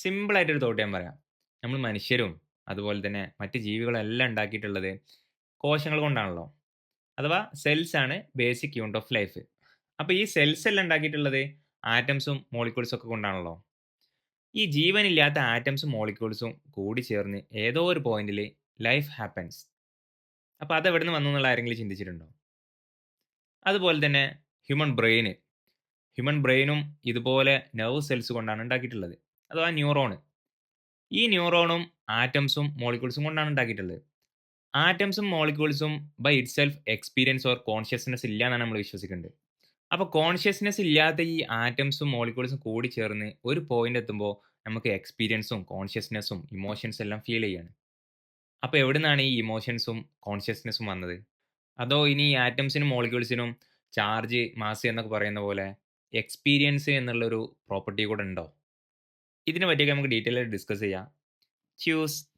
Simple ആയിട്ടൊരു thought ഞാൻ പറയാം. നമ്മൾ മനുഷ്യരും അതുപോലെ തന്നെ മറ്റ് ജീവികളും എല്ലാം ഉണ്ടാക്കിയിട്ടുള്ളത് കോശങ്ങൾ കൊണ്ടാണല്ലോ. അഥവാ സെൽസ് ആണ് ബേസിക് യൂണിറ്റ് ഓഫ് ലൈഫ്. അപ്പൊ ഈ സെൽസ് എല്ലാം ഉണ്ടാക്കിയിട്ടുള്ളത് ആറ്റംസും മോളിക്യൂൾസും ഒക്കെ കൊണ്ടാണല്ലോ. ഈ ജീവനില്ലാത്ത ആറ്റംസും മോളിക്യൂൾസും കൂടി ചേർന്ന് ഏതോ ഒരു പോയിന്റിൽ ലൈഫ് ഹാപ്പൻസ്. അപ്പൊ അത് എവിടുന്ന് വന്നു എന്നുള്ള ആരെങ്കിലും ചിന്തിച്ചിട്ടുണ്ടോ? അതുപോലെ തന്നെ ഹ്യൂമൻ ബ്രെയിന്. ഹ്യൂമൻ ബ്രെയിനും ഇതുപോലെ നെർവ് സെൽസ് കൊണ്ടാണ് ഉണ്ടാക്കിയിട്ടുള്ളത്. അഥവാ ന്യൂറോൺ. ഈ ന്യൂറോണും ആറ്റംസും മോളിക്യൂൾസും കൊണ്ടാണ് ഉണ്ടാക്കിയിട്ടുള്ളത്. ആറ്റംസും മോളിക്യൂൾസും by itself experience or consciousness ഇല്ല എന്നാണ് നമ്മൾ വിശ്വസിക്കുന്നത്. അപ്പോൾ കോൺഷ്യസ്നെസ് ഇല്ലാത്ത ഈ ആറ്റംസും മോളിക്യൂൾസും കൂടി ചേർന്ന് ഒരു പോയിന്റ് എത്തുമ്പോൾ നമുക്ക് എക്സ്പീരിയൻസും കോൺഷ്യസ്നെസ്സും ഇമോഷൻസ് എല്ലാം ഫീൽ ചെയ്യാണ്. അപ്പോൾ എവിടുന്നാണ് ഈ ഇമോഷൻസും കോൺഷ്യസ്നെസ്സും വന്നത്? അതോ ഇനി ഈ ആറ്റംസിനും മോളിക്യൂൾസിനും ചാർജ്, മാസ് എന്നൊക്കെ പറയുന്ന പോലെ എക്സ്പീരിയൻസ് എന്നുള്ളൊരു പ്രോപ്പർട്ടി കൂടെ ഉണ്ടോ? ഇതിനെ പറ്റിയൊക്കെ നമുക്ക് ഡീറ്റെയിൽ ആയിട്ട് ഡിസ്കസ് ചെയ്യാം. ചൂസ്.